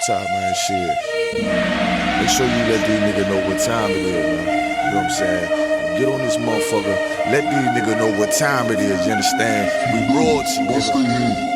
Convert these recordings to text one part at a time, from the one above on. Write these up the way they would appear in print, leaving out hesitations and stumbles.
top, man, shit. Make sure you let these niggas know what time it is, man. You know what I'm saying? Get on this motherfucker. Let these niggas know what time it is, you understand? We royalty.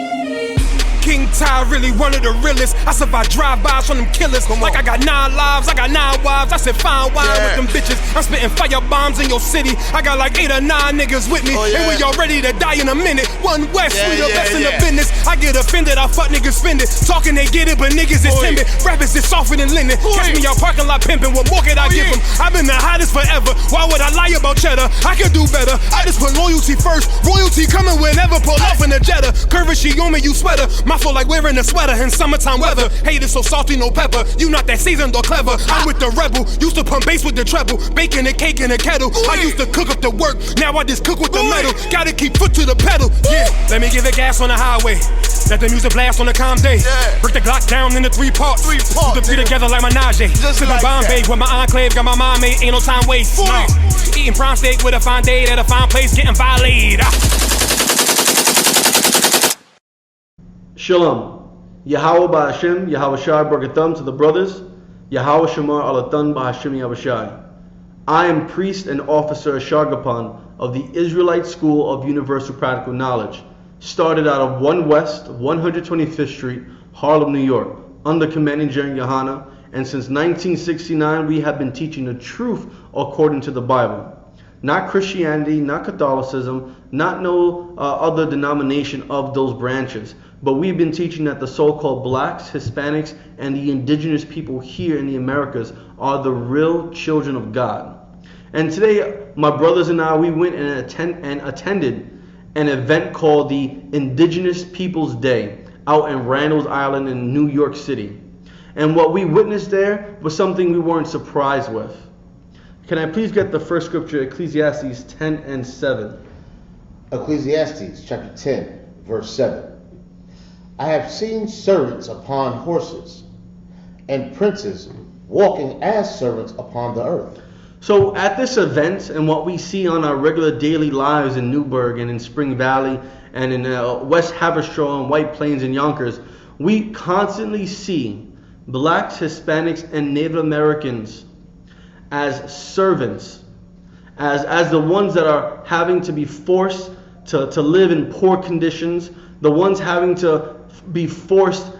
King Ty really one of the realest. I survived drive-bys from them killers. Like I got 9 lives, I got 9 wives. I said fine wine with them bitches. I'm spitting fire bombs in your city. I got like 8 or 9 niggas with me. And we all ready to die in a minute. One West, we the best in the business. I get offended, I fuck niggas spending. Talking they get it, but niggas is timid. Rappers is softer than linen. Catch me out parking lot pimping. What more could I give them? I've been the hottest forever. Why would I lie about cheddar? I could do better. I just put loyalty first. Royalty coming whenever. Pull off in the Jetta. Curvy, she on me, you sweater. My feel like wearing a sweater in summertime weather. Haters so salty, no pepper. You not that seasoned or clever. I'm with the rebel. Used to pump bass with the treble. Baking a cake in a kettle. I used to cook up the work. Now I just cook with the metal. Gotta keep foot to the pedal. Yeah, let me give it gas on the highway. Let the music blast on a calm day. Break the Glock down into 3 parts. Put the 3 together like my Najee. Sippin' like Bombay with my enclave. Got my mind made. Ain't no time waste. No. Eating prime steak with a fine date at a fine place. Getting violated. Shalom. Yahweh Ba'Hashem, Yahweh Shai Barakatham to the brothers. Yahweh Shamar Alatan Ba'Hashem Yahushai. I am priest and officer Ashagapan of the Israelite School of Universal Practical Knowledge, started out of 1 West, 125th Street, Harlem, New York, under Commanding General YAHANNA, and since 1969 we have been teaching the truth according to the Bible. Not Christianity, not Catholicism, not no other denomination of those branches. But we've been teaching that the so-called blacks, Hispanics, and the indigenous people here in the Americas are the real children of God. And today, my brothers and I, we went and attended an event called the Indigenous Peoples Day out in Randall's Island in New York City. And what we witnessed there was something we weren't surprised with. Can I please get the first scripture, Ecclesiastes 10 and 7? Ecclesiastes chapter 10, verse 7. I have seen servants upon horses, and princes walking as servants upon the earth. So at this event, and what we see on our regular daily lives in Newburgh and in Spring Valley and in West Haverstraw and White Plains and Yonkers, we constantly see blacks, Hispanics, and Native Americans as servants, as the ones that are having to be forced to live in poor conditions, the ones having to be forced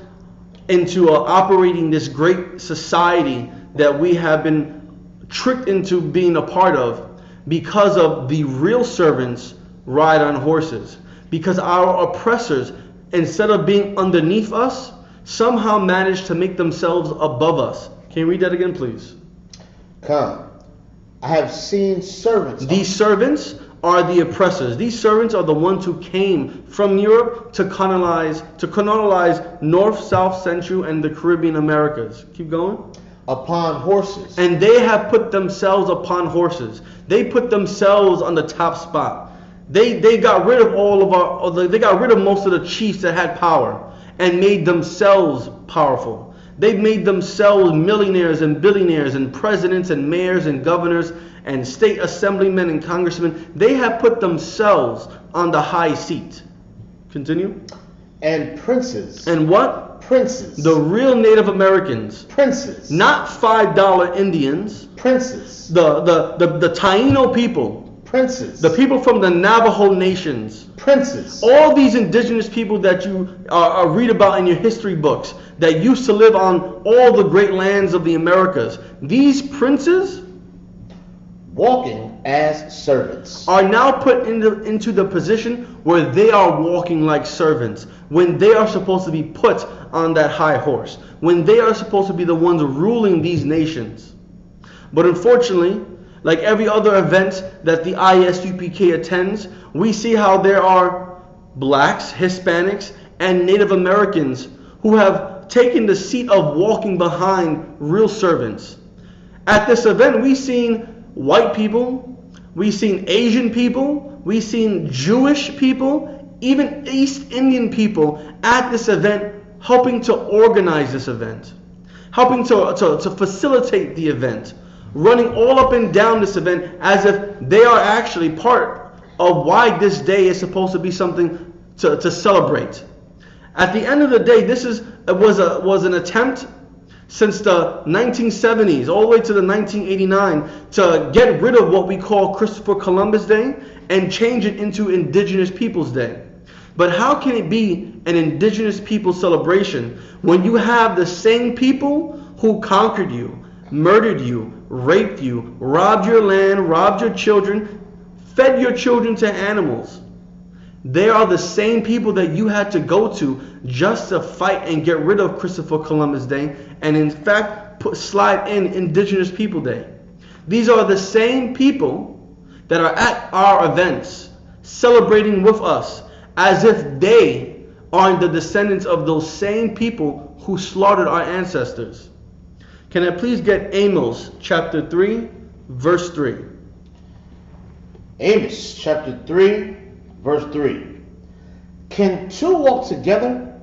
into operating this great society that we have been tricked into being a part of, because of the real servants ride on horses, because our oppressors, instead of being underneath us, somehow manage to make themselves above us. Can you read that again, please? Come, I have seen servants. These servants are the oppressors. These servants are the ones who came from Europe to colonize North, South, Central, and the Caribbean Americas. Keep going. Upon horses. And they have put themselves upon horses. They put themselves on the top spot. They got rid of they got rid of most of the chiefs that had power and made themselves powerful. They made themselves millionaires and billionaires and presidents and mayors and governors and state assemblymen and congressmen. They have put themselves on the high seat. Continue. And princes. And what? Princes. The real Native Americans. Princes. Not $5 Indians. Princes. The Taino people. Princes. The people from the Navajo nations. Princes. All these indigenous people that you read about in your history books that used to live on all the great lands of the Americas. These princes walking as servants are now put into the position where they are walking like servants, when they are supposed to be put on that high horse, when they are supposed to be the ones ruling these nations. But unfortunately, like every other event that the I.S.U.P.K attends, we see how there are blacks, Hispanics, and Native Americans who have taken the seat of walking behind real servants. At this event, we've seen white people, we've seen Asian people, we've seen Jewish people, even East Indian people at this event, helping to organize this event, helping to facilitate the event, running all up and down this event as if they are actually part of why this day is supposed to be something to celebrate. At the end of the day, this was an attempt since the 1970s all the way to the 1989 to get rid of what we call Christopher Columbus Day and change it into Indigenous Peoples Day. But how can it be an Indigenous People celebration when you have the same people who conquered you, murdered you, raped you, robbed your land, robbed your children, fed your children to animals? They are the same people that you had to go to just to fight and get rid of Christopher Columbus Day and in fact slide in Indigenous People Day. These are the same people that are at our events celebrating with us as if they are the descendants of those same people who slaughtered our ancestors. Can I please get Amos chapter 3 verse 3? Amos chapter 3 verse 3. Can two walk together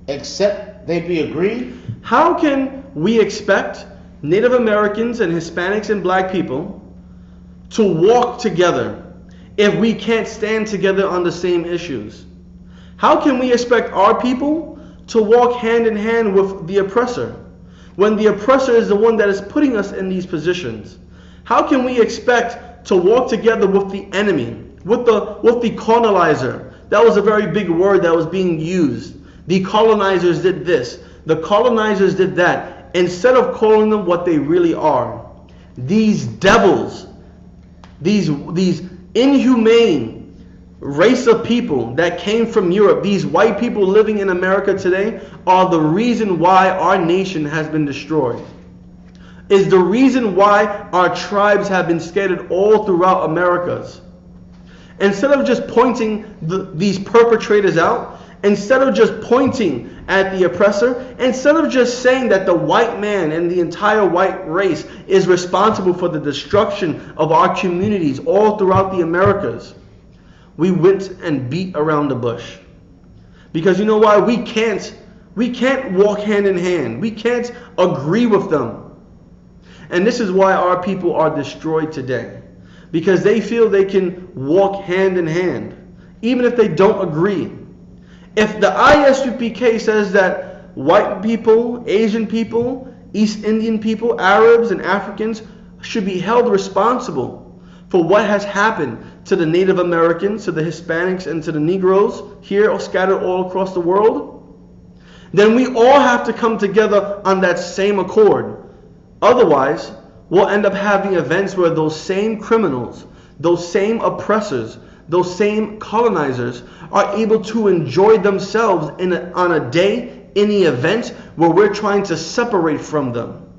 except they be agreed? How can we expect Native Americans and Hispanics and black people to walk together if we can't stand together on the same issues? How can we expect our people to walk hand in hand with the oppressor when the oppressor is the one that is putting us in these positions? How can we expect to walk together with the enemy, with the colonizer? That was a very big word that was being used. The colonizers did this. The colonizers did that. Instead of calling them what they really are. These devils, these inhumane race of people that came from Europe, these white people living in America today, are the reason why our nation has been destroyed. Is the reason why our tribes have been scattered all throughout Americas. Instead of just pointing these perpetrators out, instead of just pointing at the oppressor, instead of just saying that the white man and the entire white race is responsible for the destruction of our communities all throughout the Americas, we went and beat around the bush. Because you know why? We can't walk hand in hand. We can't agree with them. And this is why our people are destroyed today. Because they feel they can walk hand in hand, even if they don't agree. If the I.S.U.P.K says that white people, Asian people, East Indian people, Arabs, and Africans should be held responsible for what has happened to the Native Americans, to the Hispanics, and to the Negroes here scattered all across the world, then we all have to come together on that same accord. Otherwise, we'll end up having events where those same criminals, those same oppressors, those same colonizers are able to enjoy themselves on a day, in the event where we're trying to separate from them.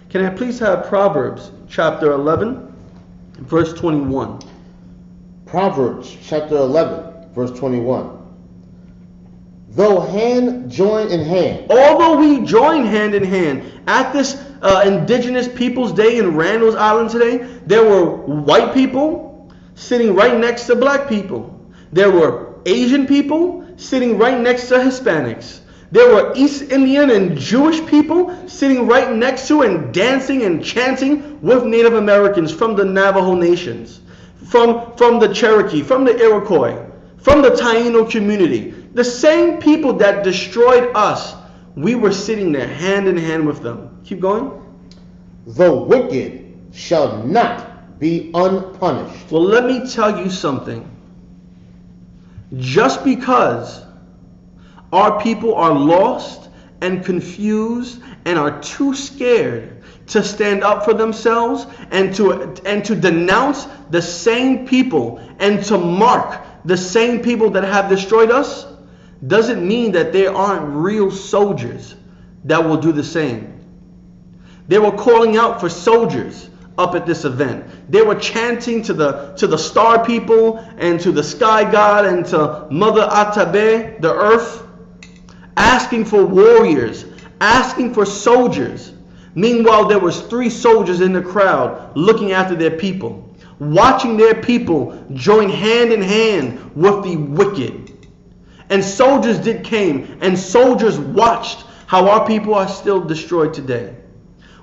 Can I please have Proverbs chapter 11, verse 21? Proverbs chapter 11, verse 21. Though hand join in hand. Although we join hand in hand at this Indigenous Peoples Day in Randall's Island today, there were white people sitting right next to black people. There were Asian people sitting right next to Hispanics. There were East Indian and Jewish people sitting right next to and dancing and chanting with Native Americans from the Navajo nations, from the Cherokee, from the Iroquois, from the Taino community. The same people that destroyed us, we were sitting there hand in hand with them. Keep going. The wicked shall not be unpunished. Well, let me tell you something. Just because our people are lost and confused and are too scared to stand up for themselves and to denounce the same people and to mark the same people that have destroyed us, doesn't mean that there aren't real soldiers that will do the same. They were calling out for soldiers up at this event. They were chanting to the star people and to the sky god and to Mother Atabe, the earth, asking for warriors, asking for soldiers. Meanwhile, there was 3 soldiers in the crowd looking after their people, watching their people join hand in hand with the wicked. And soldiers came, and soldiers watched how our people are still destroyed today.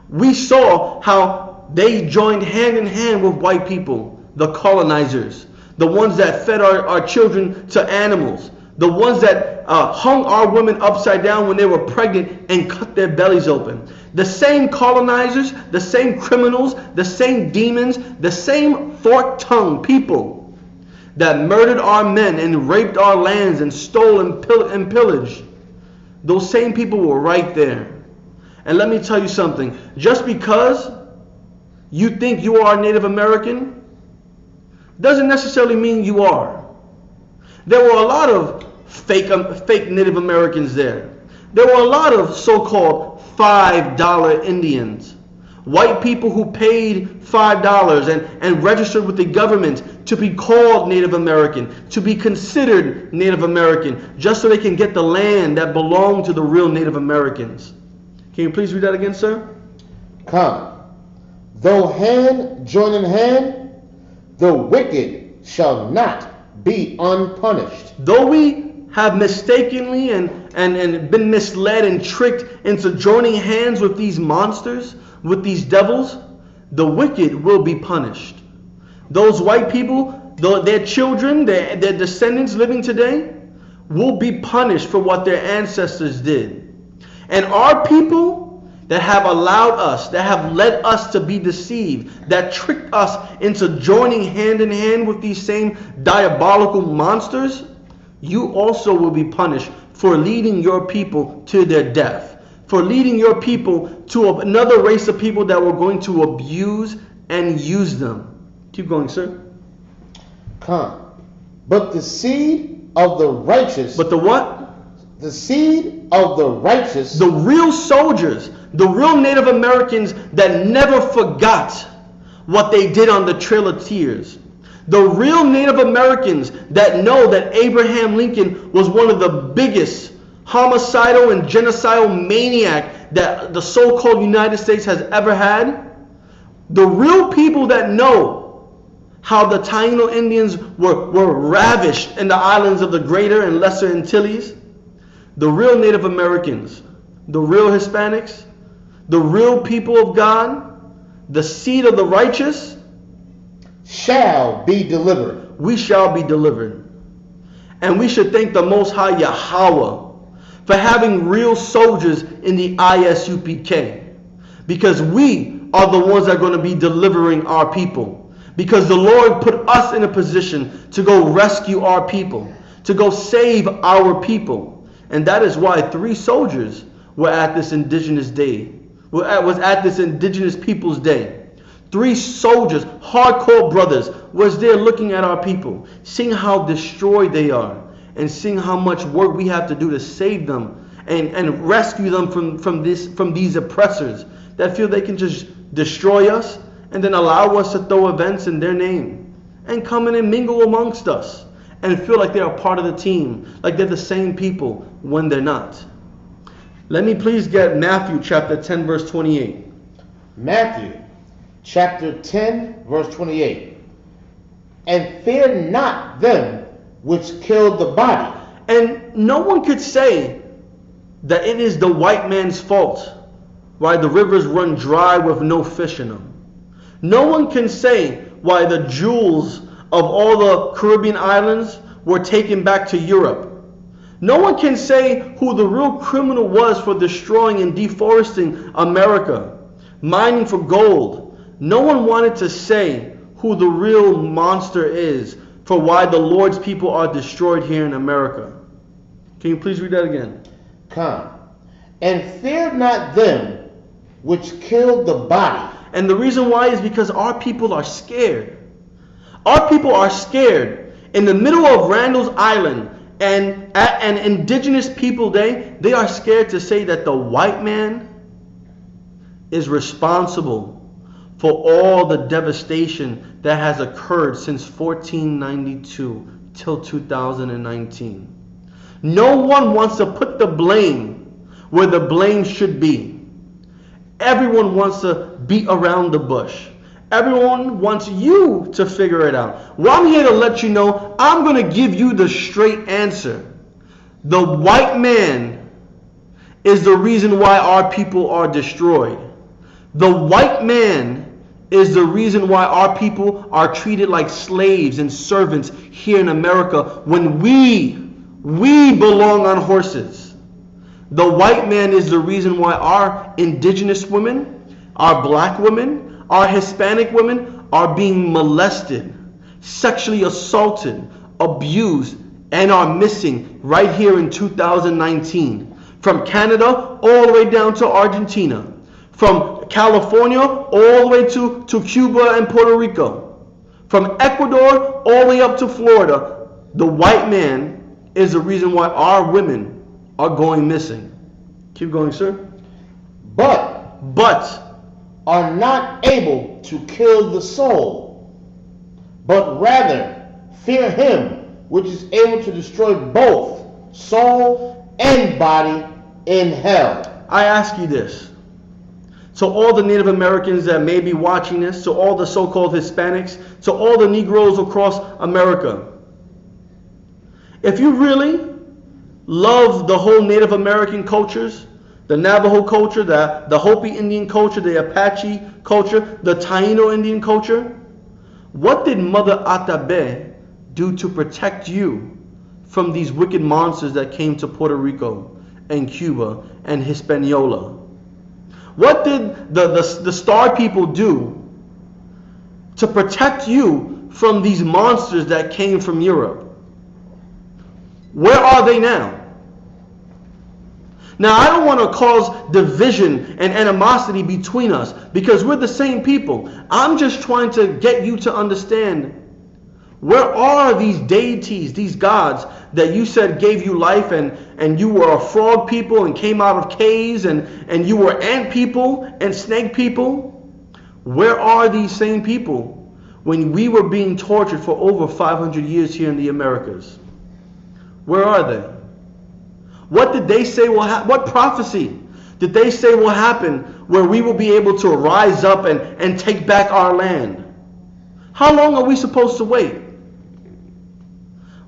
We saw how they joined hand in hand with white people, the colonizers, the ones that fed our children to animals, The ones that hung our women upside down when they were pregnant and cut their bellies open. The same colonizers, the same criminals, the same demons, the same fork-tongued people that murdered our men and raped our lands and stole and pillaged. Those same people were right there. And let me tell you something. Just because you think you are a Native American doesn't necessarily mean you are. There were a lot of fake Native Americans there. There were a lot of so-called $5 Indians. White people who paid $5 and registered with the government to be called Native American, to be considered Native American, just so they can get the land that belonged to the real Native Americans. Can you please read that again, sir? Come, though hand join in hand, the wicked shall not be unpunished. Though we have mistakenly and been misled and tricked into joining hands with these monsters, with these devils, the wicked will be punished. Those white people, their children, their descendants living today, will be punished for what their ancestors did. And our people that have allowed us, that have led us to be deceived, that tricked us into joining hand in hand with these same diabolical monsters, you also will be punished for leading your people to their death, for leading your people to another race of people that were going to abuse and use them. Keep going, sir. Come, but the seed of the righteous. But the what? The seed of the righteous. The real soldiers, the real Native Americans that never forgot what they did on the Trail of Tears. The real Native Americans that know that Abraham Lincoln was one of the biggest homicidal and genocidal maniac that the so-called United States has ever had. The real people that know how the Taino Indians were ravished in the islands of the Greater and Lesser Antilles. The real Native Americans, the real Hispanics, the real people of God, the seed of the righteous, shall be delivered. We shall be delivered. And we should thank the Most High Yahweh for having real soldiers in the I.S.U.P.K. Because we are the ones that are going to be delivering our people. Because the Lord put us in a position to go rescue our people, to go save our people. And that is why 3 soldiers were at this Indigenous Day, was at this Indigenous Peoples Day. 3 soldiers, hardcore brothers, was there looking at our people, seeing how destroyed they are, and seeing how much work we have to do to save them and rescue them from these oppressors that feel they can just destroy us and then allow us to throw events in their name and come in and mingle amongst us and feel like they are part of the team, like they're the same people when they're not. Let me please get Matthew chapter 10 verse 28. Matthew chapter 10 verse 28. And fear not them which kill the body. And no one could say that it is the white man's fault why the rivers run dry with no fish in them. No one can say why the jewels of all the Caribbean islands were taken back to Europe. No one can say who the real criminal was for destroying and deforesting America, mining for gold. No one wanted to say who the real monster is for why the Lord's people are destroyed here in America. Can you please read that again? Come, and fear not them which kill the body. And the reason why is because our people are scared. Our people are scared. In the middle of Randall's Island and at an Indigenous People Day, they are scared to say that the white man is responsible for all the devastation that has occurred since 1492 till 2019. No one wants to put the blame where the blame should be. Everyone wants to beat around the bush. Everyone wants you to figure it out. Well, I'm here to let you know, I'm going to give you the straight answer. The white man is the reason why our people are destroyed. The white man is the reason why our people are treated like slaves and servants here in America when we We belong on horses. The white man is the reason why our indigenous women, our black women, our Hispanic women are being molested, sexually assaulted, abused, and are missing right here in 2019. From Canada all the way down to Argentina. From California all the way to Cuba and Puerto Rico. From Ecuador all the way up to Florida. The white man is the reason why our women are going missing. Keep going, sir. But are not able to kill the soul, but rather fear him which is able to destroy both soul and body in hell. I ask you this. So all the Native Americans that may be watching this, so all the so-called Hispanics, so all the Negroes across America, if you really love the whole Native American cultures, the Navajo culture, the Hopi Indian culture, the Apache culture, the Taino Indian culture, what did Mother Atabe do to protect you from these wicked monsters that came to Puerto Rico and Cuba and Hispaniola? What did the Star people do to protect you from these monsters that came from Europe? Where are they now? Now, I don't want to cause division and animosity between us because we're the same people. I'm just trying to get you to understand, where are these deities, these gods that you said gave you life, and you were a frog people and came out of caves, and you were ant people and snake people? Where are these same people when we were being tortured for over 500 years here in the Americas? Where are they? What did they say will happen? What prophecy did they say will happen where we will be able to rise up and take back our land? How long are we supposed to wait?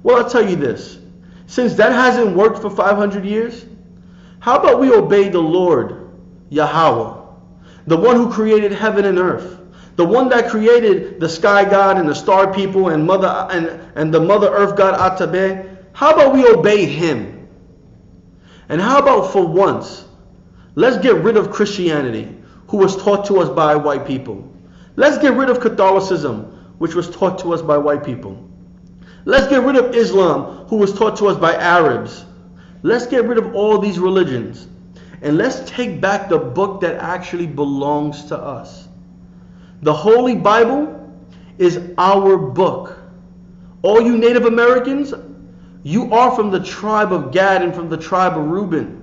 Well, I'll tell you this. Since that hasn't worked for 500 years, how about we obey the Lord, Yahweh, the one who created heaven and earth, the one that created the sky god and the star people and the mother earth god Atabe? How about we obey him? And how about for once, let's get rid of Christianity, who was taught to us by white people. Let's get rid of Catholicism, which was taught to us by white people. Let's get rid of Islam, who was taught to us by Arabs. Let's get rid of all these religions. And let's take back the book that actually belongs to us. The Holy Bible is our book. All you Native Americans, you are from the tribe of Gad and from the tribe of Reuben.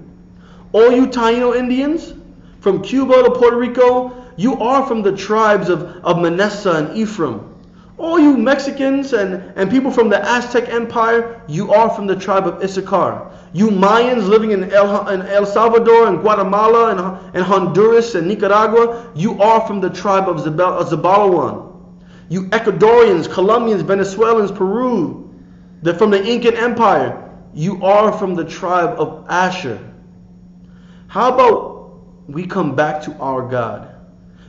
All you Taino Indians, from Cuba to Puerto Rico, you are from the tribes of Manasseh and Ephraim. All you Mexicans and people from the Aztec Empire, you are from the tribe of Issachar. You Mayans living in El Salvador and Guatemala and Honduras and Nicaragua, you are from the tribe of Zabalawan. You Ecuadorians, Colombians, Venezuelans, Peru, from the Incan Empire, you are from the tribe of Asher. How about we come back to our God?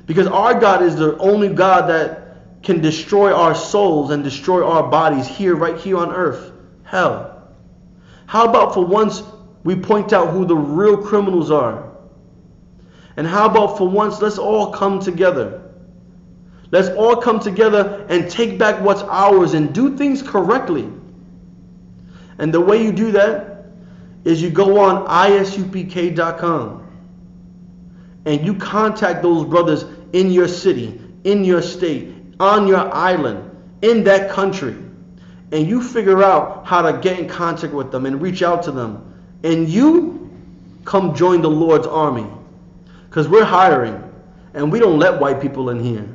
Because our God is the only God that can destroy our souls and destroy our bodies right here on earth, hell. How about for once we point out who the real criminals are? And how about for once, let's all come together. Let's all come together and take back what's ours and do things correctly. And the way you do that is you go on ISUPK.com and you contact those brothers in your city, in your state, on your island, in that country, and you figure out how to get in contact with them and reach out to them, and you come join the Lord's army. Because we're hiring, and we don't let white people in here.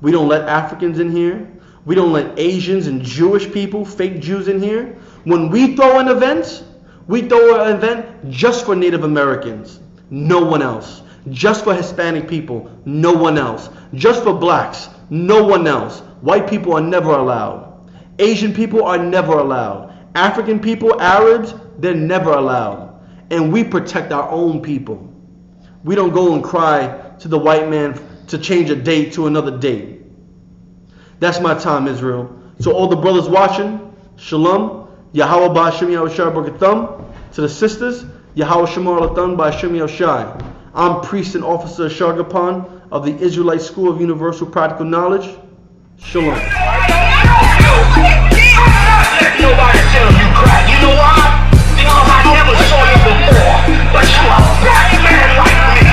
We don't let Africans in here. We don't let Asians and Jewish people, fake Jews, in here. When we throw an event, we throw an event just for Native Americans, no one else. Just for Hispanic people, no one else. Just for blacks, no one else. White people are never allowed. Asian people are never allowed. African people, Arabs, they're never allowed. And we protect our own people. We don't go and cry to the white man to change a date to another date. That's my time, Israel. So all the brothers watching, shalom. Yahweh Ba'Hashem Yahushai Barakatham. To the sisters, Yahweh Shemar Alatan Ba'Hashem Yahushai. I'm priest and officer Shargapan of the Israelite School of Universal Practical Knowledge. Shalom. Nobody tell you crack. You know why? Because I never saw you before. But you are a black man like me.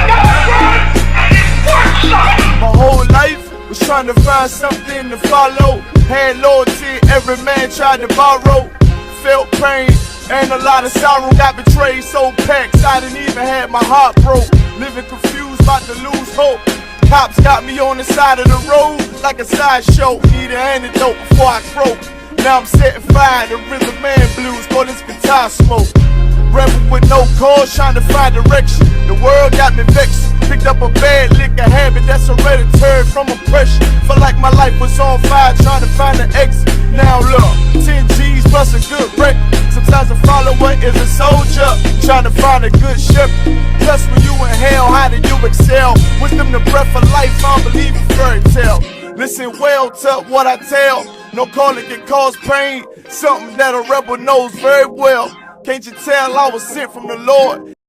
And it's worth something. My whole life was trying to find something to follow. Had loyalty, every man tried to borrow. Felt pain and a lot of sorrow. Got betrayed, so packed, I didn't even have my heart broke. Living confused, about to lose hope. Cops got me on the side of the road like a sideshow. Need an antidote before I croak. Now I'm setting fire to rhythm man blues, call this guitar smoke. Rebel with no cause, trying to find direction. The world got me vexed. Picked up a bad liquor habit that's hereditary from oppression. Felt like my life was on fire, trying to find an exit. Now look, 10 G's plus a good wreck. Sometimes a follower is a soldier, trying to find a good shepherd. Plus when you in hell, how did you excel? Wisdom the breath of life, I don't believe in fairy tale. Listen well to what I tell. No calling can cause pain, something that a rebel knows very well. Can't you tell I was sent from the Lord?